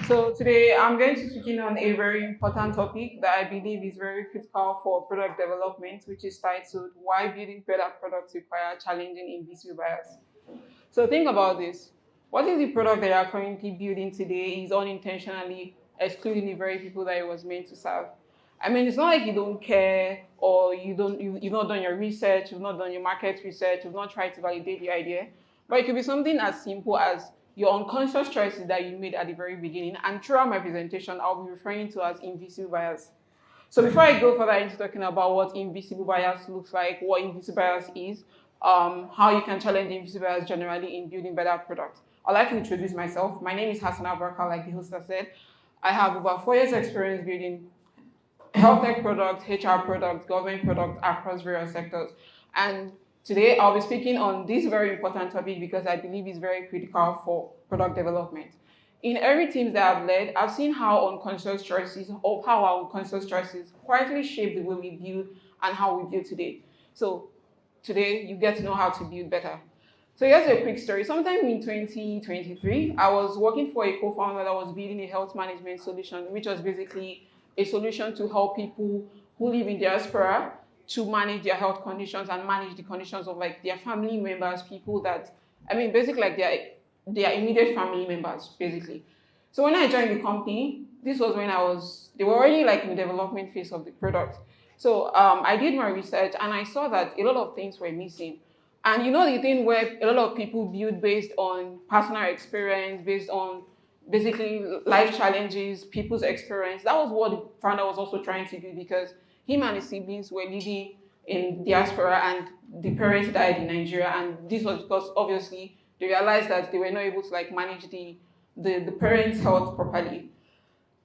So today I'm going to be speaking on a very important topic that I believe is very critical for product development, which is titled Why Building Better Products Require Challenging Invisible Bias. So think about this. What if the product that you are currently building today is unintentionally excluding the very people that it was meant to serve? I mean, it's not like you don't care or you've not done your research, you've not done your market research, you've not tried to validate the idea. But it could be something as simple as your unconscious choices that you made at the very beginning. And throughout my presentation, I'll be referring to as invisible bias. So before I go further into talking about what invisible bias looks like, what invisible bias is, how you can challenge invisible bias generally in building better products, I'd like to introduce myself. My name is Hassanat Abubakar, like the host has said. I have over 4 years experience building health tech products, HR products, government products across various sectors. And today I'll be speaking on this very important topic because I believe it's very critical for product development. In every team that I've led, I've seen how unconscious choices, of how our unconscious choices quietly shape the way we build and how we build today. So today you get to know how to build better. So here's a quick story. Sometime in 2023, I was working for a co-founder that was building a health management solution, which was basically a solution to help people who live in diaspora to manage their health conditions and manage the conditions of like their family members, people that, I mean, basically like their immediate family members, basically. So when I joined the company, this was when they were already like in the development phase of the product. So I did my research and I saw that a lot of things were missing. And you know the thing where a lot of people build based on personal experience, based on basically life challenges, people's experience. That was what the founder was also trying to do because him and his siblings were living in diaspora and the parents died in Nigeria. And this was because obviously they realized that they were not able to like manage the parents' health properly.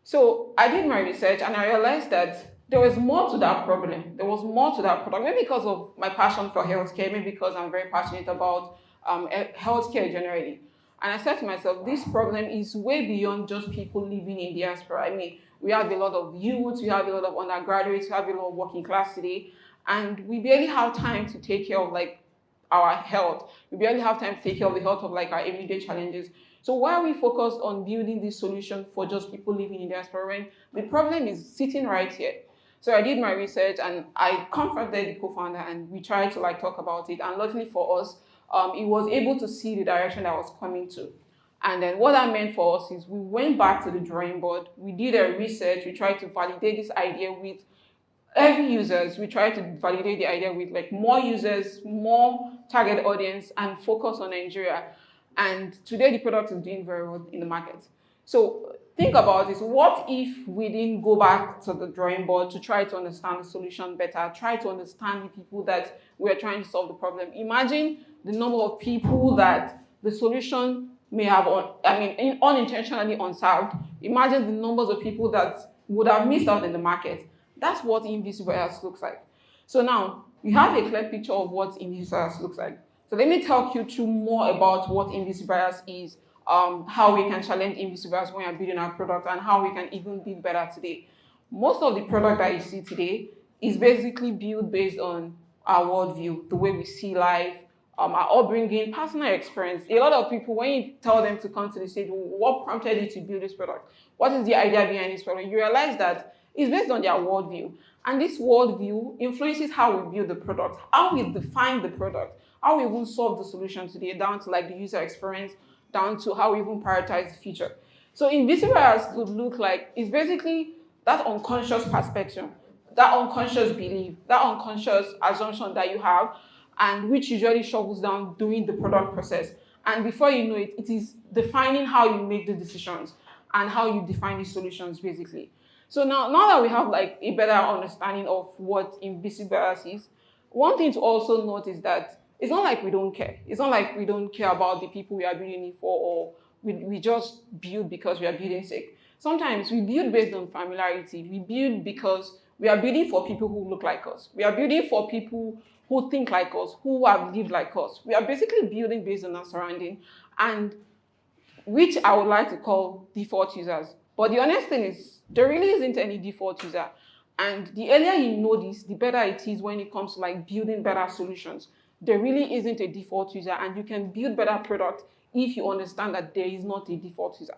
So I did my research and I realized that there was more to that problem. There was more to that product. Maybe because of my passion for healthcare, maybe because I'm very passionate about healthcare generally. And I said to myself, this problem is way beyond just people living in diaspora. I mean, we have a lot of youth, we have a lot of undergraduates, we have a lot of working class today, and we barely have time to take care of like our health. We barely have time to take care of the health of like our everyday challenges. So why are we focused on building this solution for just people living in diaspora when the problem is sitting right here? So I did my research and I confronted the co-founder and we tried to like talk about it. And luckily for us, he was able to see the direction that I was coming to. And then what that meant for us is we went back to the drawing board. We did a research. We tried to validate this idea with every users. We try to validate the idea with like more users, more target audience, and focus on Nigeria. And today the product is doing very well in the market. So think about this. What if we didn't go back to the drawing board to try to understand the solution better, try to understand the people that we're trying to solve the problem? Imagine the number of people that the solution may have, unintentionally unserved. Imagine the numbers of people that would have missed out in the market. That's what invisible bias looks like. So now you have a clear picture of what invisible bias looks like. So let me talk you through more about what invisible bias is, how we can challenge invisible bias when you're building our product, and how we can even build better today. Most of the product that you see today is basically built based on our worldview, the way we see life, our upbringing, personal experience. A lot of people, when you tell them to come to the stage, what prompted you to build this product? What is the idea behind this product? You realize that it's based on their worldview. And this worldview influences how we build the product, how we define the product, how we even solve the solution today, down to like the user experience, down to how we even prioritize the feature. So invisible bias could look like, it's basically that unconscious perspective, that unconscious belief, that unconscious assumption that you have, and which usually shovels down during the product process. And before you know it, it is defining how you make the decisions and how you define the solutions, basically. So now that we have like a better understanding of what invisible bias is, one thing to also note is that it's not like we don't care. It's not like we don't care about the people we are building it for, or we just build because we are building sake. Sometimes we build based on familiarity. We build because we are building for people who look like us. We are building for people who think like us, who have lived like us. We are basically building based on our surrounding, and which I would like to call default users. But the honest thing is, there really isn't any default user. And the earlier you know this, the better it is when it comes to like building better solutions. There really isn't a default user, and you can build better product if you understand that there is not a default user.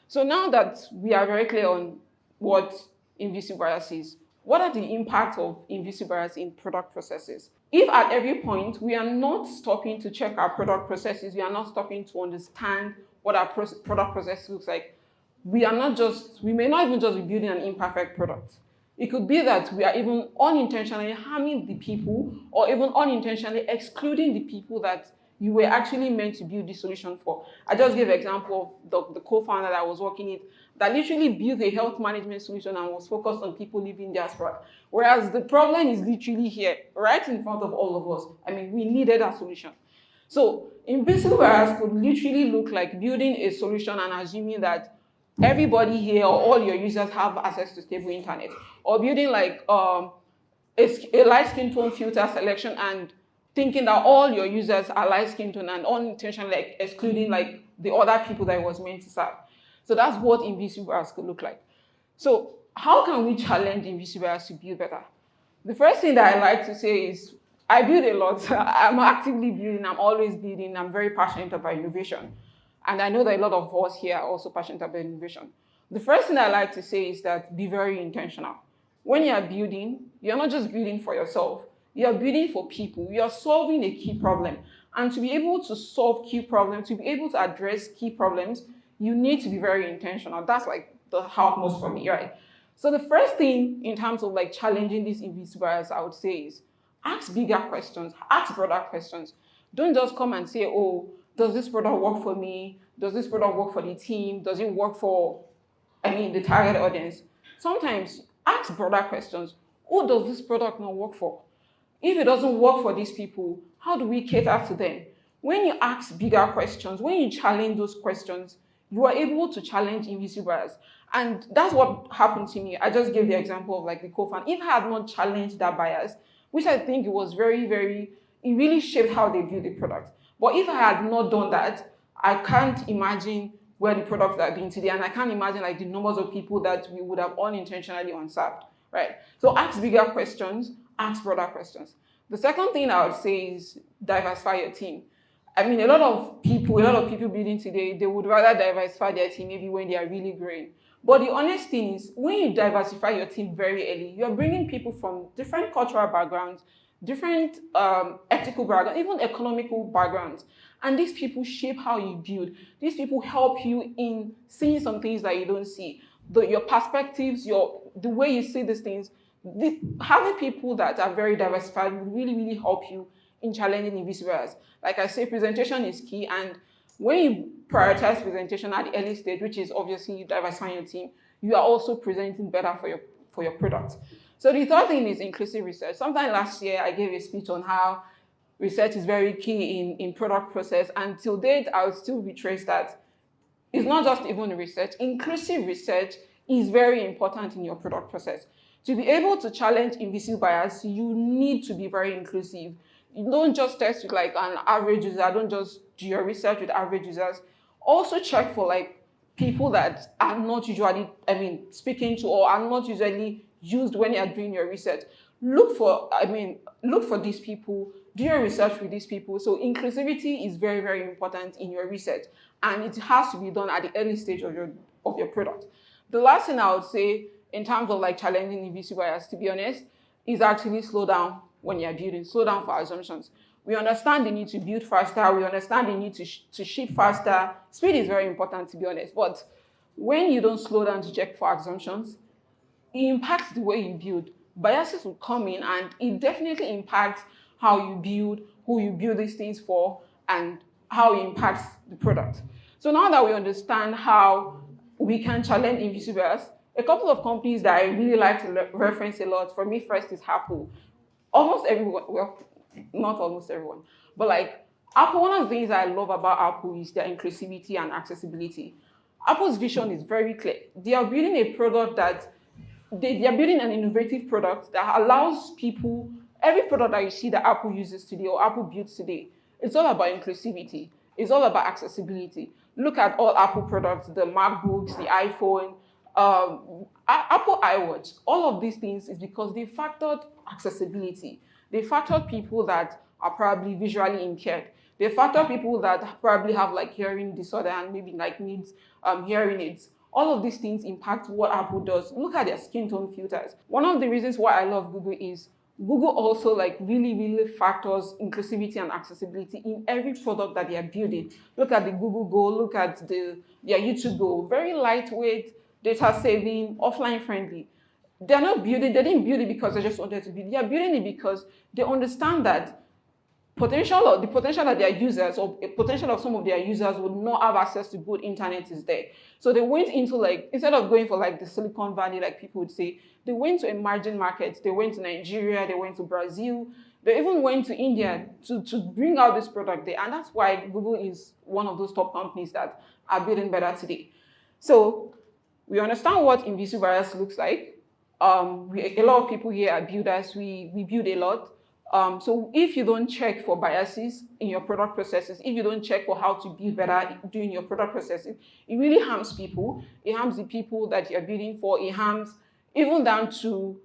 So now that we are very clear on what invisible bias is, what are the impacts of invisible bias in product processes? If at every point we are not stopping to check our product processes, we are not stopping to understand what our product process looks like, we may not even just be building an imperfect product. It could be that we are even unintentionally harming the people or even unintentionally excluding the people that you were actually meant to build this solution for. I just gave an example of the co-founder that I was working with that literally built a health management solution and was focused on people living diaspora. Whereas the problem is literally here, right in front of all of us. I mean, we needed a solution. So invisible bias could literally look like building a solution and assuming that everybody here or all your users have access to stable internet, or building like a light skin tone filter selection and thinking that all your users are light skin tone and unintentionally like excluding like the other people that it was meant to serve. So that's what invisible bias could look like. So how can we challenge invisible bias to build better? The first thing that I like to say is I build a lot. I'm actively building, I'm always building, I'm very passionate about innovation. And I know that a lot of us here are also passionate about innovation. The first thing I like to say is that be very intentional. When you are building, you're not just building for yourself, you're building for people, you're solving a key problem. And to be able to solve key problems, to be able to address key problems, you need to be very intentional. That's like the most for me, right? So the first thing in terms of like challenging these invisible bias, I would say is ask bigger questions, ask broader questions. Don't just come and say, oh, does this product work for me? Does this product work for the team? Does it work for, the target audience? Sometimes ask broader questions. Who does this product not work for? If it doesn't work for these people, how do we cater to them? When you ask bigger questions, when you challenge those questions, you are able to challenge invisible bias. And that's what happened to me. I just gave the example of like the co-founder. If I had not challenged that bias, which I think it was it really shaped how they build the product. But if I had not done that, I can't imagine where the products are being today. And I can't imagine like the numbers of people that we would have unintentionally unserved, right? So ask bigger questions, ask broader questions. The second thing I would say is diversify your team. A lot of people building today, they would rather diversify their team maybe when they are really growing. But the honest thing is, when you diversify your team very early, you're bringing people from different cultural backgrounds, different ethical backgrounds, even economical backgrounds. And these people shape how you build. These people help you in seeing some things that you don't see. Your perspectives, the way you see these things, having people that are very diversified will really, really help you in challenging invisible bias. Like I say, presentation is key. And when you prioritize presentation at the early stage, which is obviously diversifying your team, you are also presenting better for your product. So the third thing is inclusive research. Sometime last year, I gave a speech on how research is very key in product process. And till date, I would still retrace that it's not just even research. Inclusive research is very important in your product process. To be able to challenge invisible bias, you need to be very inclusive. You don't just test with like an average user. Don't just do your research with average users. Also check for like people that are not usually, speaking to or are not usually used when you are doing your research. Look for these people, do your research with these people. So inclusivity is very, very important in your research. And it has to be done at the early stage of your product. The last thing I would say in terms of like challenging invisible bias, to be honest, is actually slow down when you're building. Slow down for assumptions. We understand the need to build faster. We understand the need to ship faster. Speed is very important, to be honest. But when you don't slow down to check for assumptions, it impacts the way you build. Biases will come in and it definitely impacts how you build, who you build these things for, and how it impacts the product. So now that we understand how we can challenge invisible bias, a couple of companies that I really like to reference a lot, for me first is Apple. Almost everyone, well, not almost everyone, but like Apple, one of the things I love about Apple is their inclusivity and accessibility. Apple's vision is very clear. They are building a product that they are building an innovative product that allows people, every product that you see that Apple uses today or Apple builds today, it's all about inclusivity. It's all about accessibility. Look at all Apple products, the MacBooks, the iPhone, Apple iWatch. All of these things is because they factored accessibility. They factored people that are probably visually impaired. They factor people that probably have like hearing disorder and maybe like needs hearing aids. All of these things impact what Apple does. Look at their skin tone filters. One of the reasons why I love Google is Google also like really factors inclusivity and accessibility in every product that they are building. Look at the Google Go, look at their YouTube Go, very lightweight, data saving, offline friendly. They didn't build it because they just wanted to build it. They are building it because they understand that the potential that their users or a potential of some of their users would not have access to good internet is there. So they went into like, instead of going for like the Silicon Valley, like people would say, they went to emerging markets. They went to Nigeria, they went to Brazil, they even went to India to bring out this product there. And that's why Google is one of those top companies that are building better today. So we understand what invisible bias looks like. A lot of people here are builders. We build a lot. So if you don't check for biases in your product processes, if you don't check for how to build better during your product processes, it really harms people. It harms the people that you're building for. It harms even down to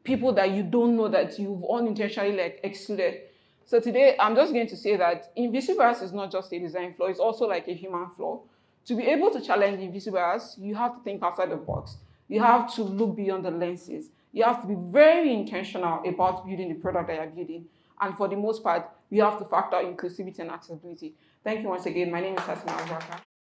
people that you don't know that you've unintentionally like excluded. So today, I'm just going to say that invisible bias is not just a design flaw, it's also like a human flaw. To be able to challenge invisible bias, you have to think outside the box. You have to look beyond the lenses. You have to be very intentional about building the product that you're building. And for the most part, you have to factor inclusivity and accessibility. Thank you once again. My name is Hassanat Abubakar.